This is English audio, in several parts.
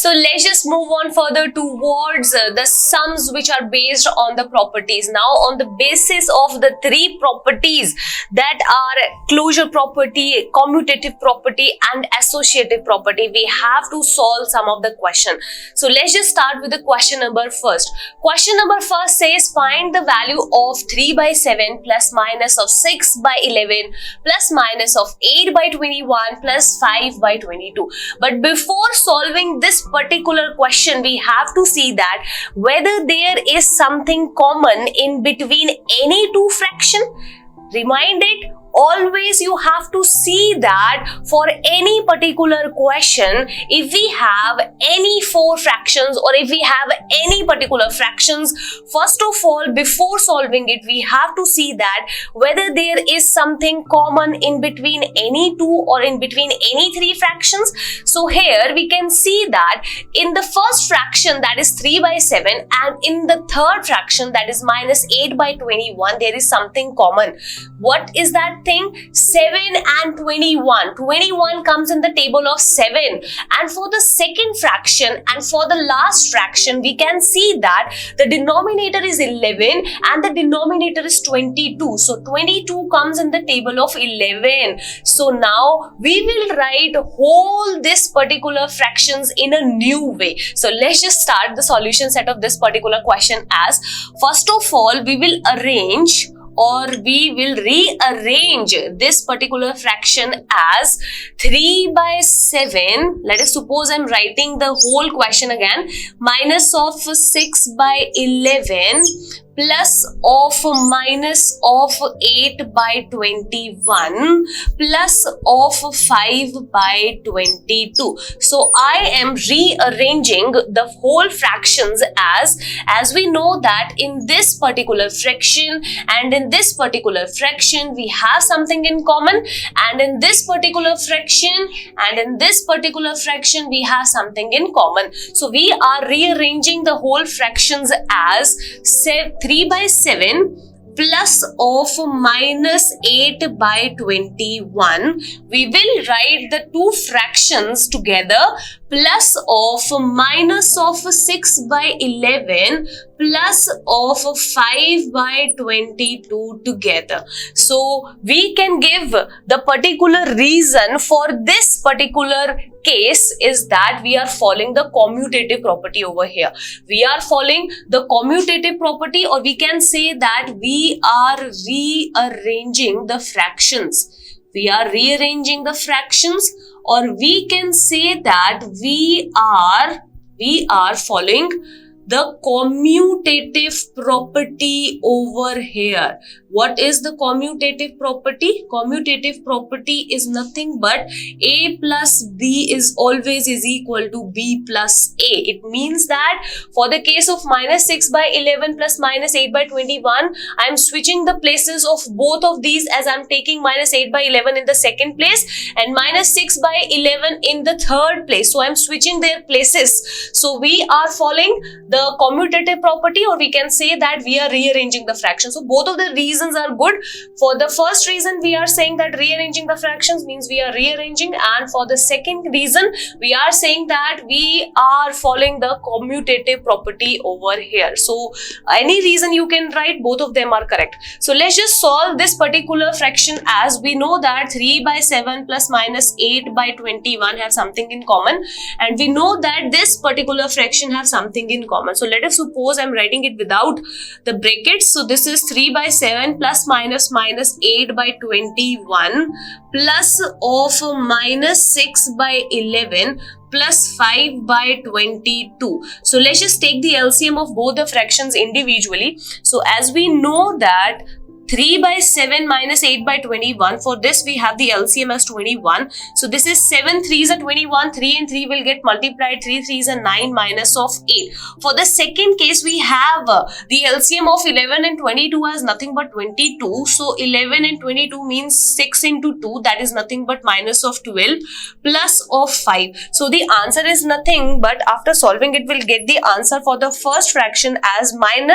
So let's just move on further towards the sums which are based on the properties. Now on the basis of the three properties that are closure property, commutative property and associative property, we have to solve some of the question. So let's just start with the question number first. Question number first says find the value of 3 by 7 plus minus of 6 by 11 plus minus of 8 by 21 plus 5 by 22. But before solving this particular question, we have to see that whether there is something common in between any two fraction. Remind it, always you have to see that for any particular question, if we have any four fractions or if we have any particular fractions, first of all, before solving it, we have to see that whether there is something common in between any two or in between any three fractions. So here we can see that in the first fraction, that is 3 by 7, and in the third fraction, that is minus 8 by 21, there is something common. What is that thing? 7 and 21. 21 comes in the table of 7. And for the second fraction and for the last fraction, we can see that the denominator is 11 and the denominator is 22. So 22 comes in the table of 11. So now we will write whole this particular fractions in a new way. So let's just start the solution set of this particular question as, first of all, we will arrange or we will rearrange this particular fraction as 3 by 7. Let us suppose I'm writing the whole question again. Minus of 6 by 11 plus of minus of 8 by 21 plus of 5 by 22. So I am rearranging the whole fractions as we know that in this particular fraction and in this particular fraction we have something in common, and in this particular fraction and in this particular fraction we have something in common. So we are rearranging the whole fractions as 3 by 7 plus of minus 8 by 21. We will write the two fractions together plus of minus of 6 by 11 plus of 5 by 22 together. So we can give the particular reason for this particular case is that we are following the commutative property over here. We are following the commutative property, or we can say that we are rearranging the fractions. We are rearranging the fractions, or we can say that we are following the commutative property over here. What is the commutative property? Commutative property is nothing but A plus B is always is equal to B plus A. It means that for the case of minus 6 by 11 plus minus 8 by 21, I am switching the places of both of these as I am taking minus 8 by 11 in the second place and minus 6 by 11 in the third place. So I am switching their places. So we are following the commutative property, or we can say that we are rearranging the fractions. So both of the reasons are good. For the first reason, we are saying that rearranging the fractions means we are rearranging, and for the second reason, we are saying that we are following the commutative property over here. So any reason you can write, both of them are correct. So let's just solve this particular fraction as we know that 3 by 7 plus minus 8 by 21 have something in common, and we know that this particular fraction have something in common. So let us suppose I'm writing it without the brackets. So this is 3 by 7 plus minus 8 by 21 plus of minus 6 by 11 plus 5 by 22. So let's just take the LCM of both the fractions individually. So as we know that 3 by 7 minus 8 by 21. For this, we have the LCM as 21. So this is 7 3s are 21. 3 and 3 will get multiplied. 3 3s are 9 minus of 8. For the second case, we have the LCM of 11 and 22 as nothing but 22. So 11 and 22 means 6 into 2. That is nothing but minus of 12 plus of 5. So the answer is nothing but after solving it, we'll get the answer for the first fraction as 9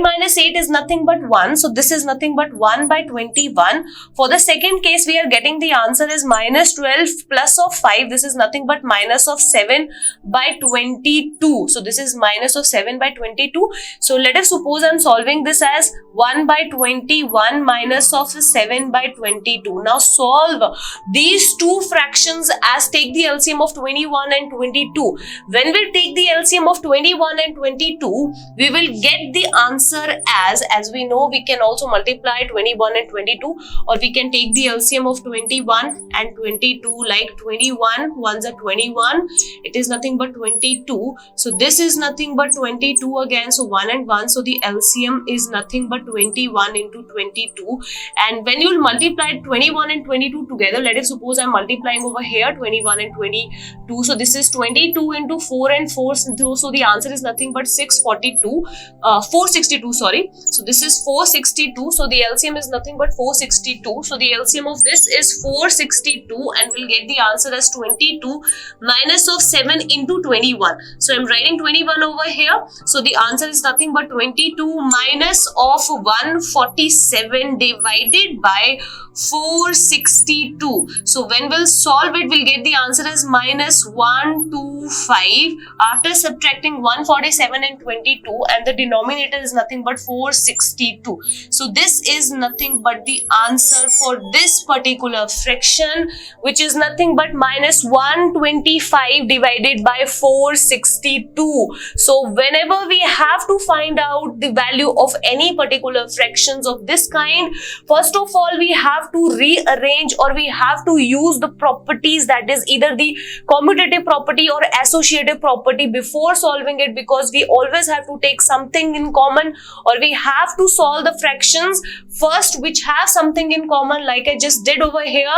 minus 8 is nothing but 1. So this is nothing but 1 by 21. For the second case, we are getting the answer is minus 12 plus of 5. This is nothing but minus of 7 by 22. So this is minus of 7 by 22. So let us suppose I'm solving this as 1 by 21 minus of 7 by 22. Now solve these two fractions as take the LCM of 21 and 22. When we take the LCM of 21 and 22, we will get the answer as we know, we can also multiply 21 and 22, or we can take the LCM of 21 and 22, like 21 ones are 21, it is nothing but 22. So this is nothing but 22 again, so 1 and 1, so the LCM is nothing but 21 into 22. And when you will multiply 21 and 22 together, let us suppose I'm multiplying over here 21 and 22, so this is 22 into 4 and 4, so the answer is nothing but 462, sorry. So this is 462, so the LCM is nothing but 462. So the LCM of this is 462, and we'll get the answer as 22 minus of 7 into 21. So I'm writing 21 over here. So the answer is nothing but 22 minus of 147 divided by 462. So when we'll solve it, we'll get the answer as minus 125 after subtracting 147 and 22, and the denominator is nothing but 462. So this is nothing but the answer for this particular fraction, which is nothing but minus 125 divided by 462. So whenever we have to find out the value of any particular fractions of this kind, first of all we have to rearrange, or we have to use the properties, that is either the commutative property or associative property before solving it, because we always have to take something in common, or we have to solve the fractions first which have something in common, like I just did over here,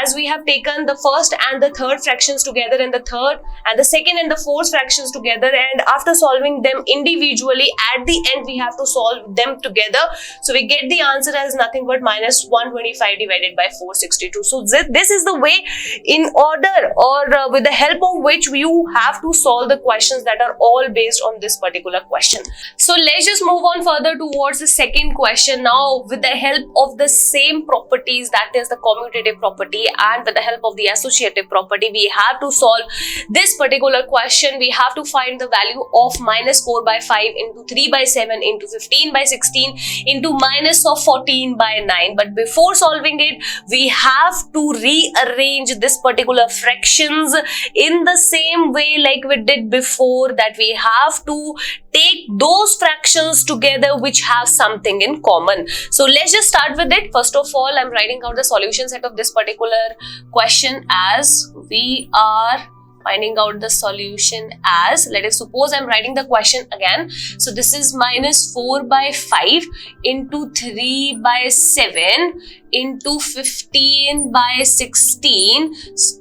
as we have taken the first and the third fractions together, and the third and the second and the fourth fractions together, and after solving them individually, at the end we have to solve them together. So we get the answer as nothing but minus 125 divided by 462. So this is the way, in order or with the help of which you have to solve the questions that are all based on this particular question. So let's just move on further towards the second question. Now with the help of the same properties, that is the commutative property, and with the help of the associative property, we have to solve this particular question. We have to find the value of minus 4 by 5 into 3 by 7 into 15 by 16 into minus of 14 by 9. But before solving it, we have to rearrange this particular fractions in the same way like we did before, that we have to take those fractions together which have something in common. So let's just start with it. First of all, I'm writing out the solution set of this particular question as we are finding out the solution as, let us suppose I'm writing the question again. So this is minus 4 by 5 into 3 by 7 into 15 by 16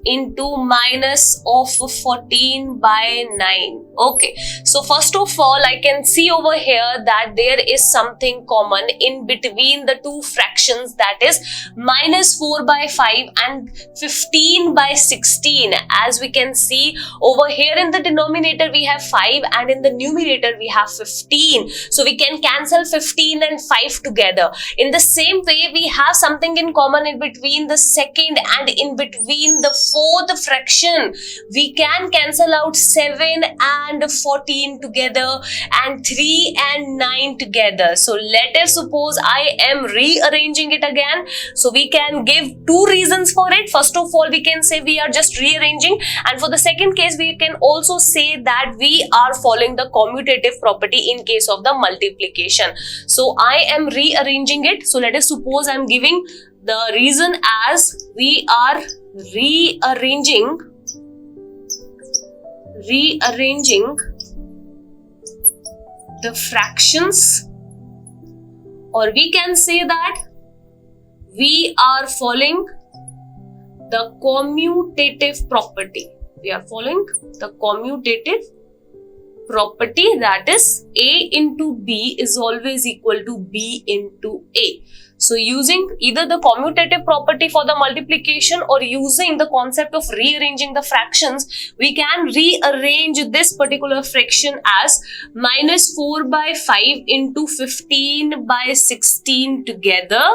into minus of 14 by 9. Okay, so first of all, I can see over here that there is something common in between the two fractions, that is minus 4 by 5 and 15 by 16. As we can see over here, in the denominator we have 5 and in the numerator we have 15. So we can cancel 15 and 5 together. In the same way, we have something in common in between the second and in between the fourth fraction. We can cancel out 7 and 14 together and 3 and 9 together. So let us suppose I am rearranging it again. So we can give two reasons for it. First of all, we can say we are just rearranging, and for the second case we can also say that we are following the commutative property in case of the multiplication. So I am rearranging it. So let us suppose I am giving the reason as we are rearranging the fractions, or we can say that we are following the commutative property. We are following the commutative property, that is A into B is always equal to B into A. So using either the commutative property for the multiplication or using the concept of rearranging the fractions, we can rearrange this particular fraction as minus 4 by 5 into 15 by 16 together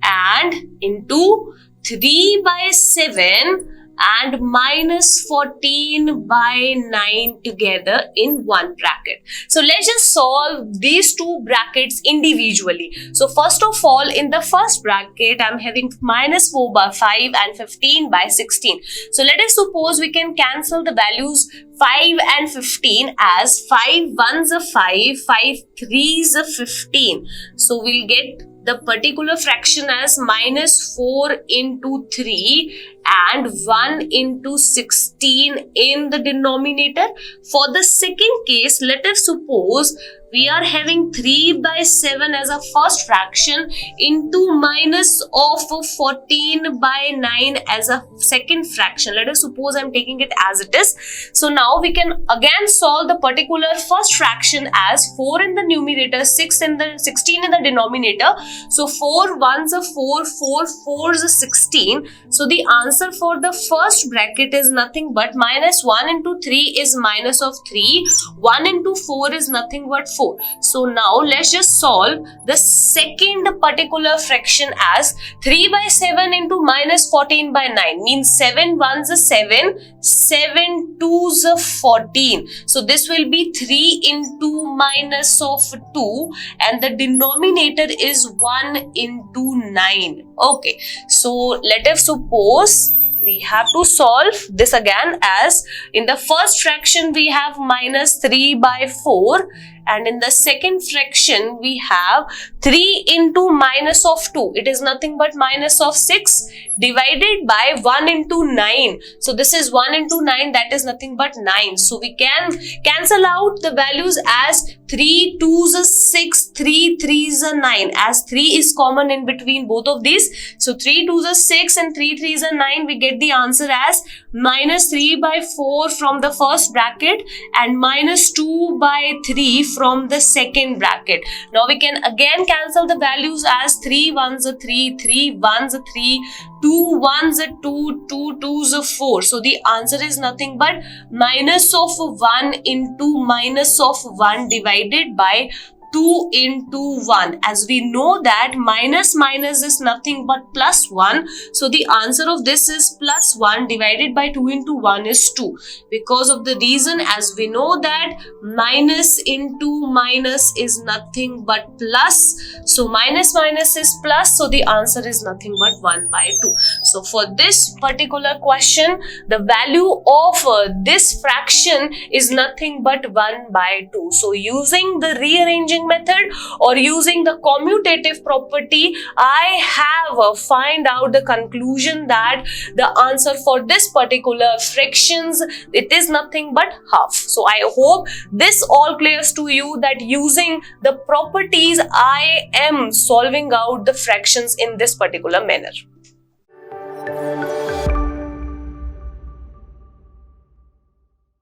and into 3 by 7 and minus 14 by 9 together in one bracket. So let's just solve these two brackets individually. So first of all, in the first bracket, I'm having minus 4 by 5 and 15 by 16. So let us suppose we can cancel the values 5 and 15 as 5 ones are 5, 5 threes are 15. So we'll get the particular fraction as minus 4 into 3 and 1 into 16 in the denominator. For the second case, let us suppose we are having 3 by 7 as a first fraction into minus of 14 by 9 as a second fraction. Let us suppose I'm taking it as it is. So now we can again solve the particular first fraction as 4 in the numerator, 16 in the denominator. So 4 ones are 4, 4 fours are 16. So the answer for the first bracket is nothing but minus 1 into 3 is minus of 3, 1 into 4 is nothing but 4. So now let's just solve the second particular fraction as 3 by 7 into minus 14 by 9 means 7 ones are 7, 7 twos are 14. So this will be 3 into minus of 2 and the denominator is 1 into 9. Okay, so let us suppose we have to solve this again as in the first fraction we have minus 3 by 4 and in the second fraction we have 3 into minus of 2. It is nothing but minus of 6 divided by 1 into 9. So this is 1 into 9, that is nothing but 9. So we can cancel out the values as 3 2s are 6, 3 3s are 9 as 3 is common in between both of these. So 3 2s are 6 and 3 3s are 9. We get the answer as minus 3 by 4 from the first bracket and minus 2 by 3 from the second bracket. Now we can again cancel the values as 3 ones are 3, 3 ones are 3, 2 ones are 2, 2 twos are 4. So the answer is nothing but minus of 1 into minus of 1 divided by 2 into 1. As we know that minus minus is nothing but plus 1. So the answer of this is plus 1 divided by 2 into 1 is 2. Because of the reason as we know that minus into minus is nothing but plus. So minus minus is plus. So the answer is nothing but 1 by 2. So for this particular question, the value of this fraction is nothing but 1 by 2. So using the rearranging method or using the commutative property, I have find out the conclusion that the answer for this particular fractions, it is nothing but half. So I hope this all clears to you that using the properties I am solving out the fractions in this particular manner.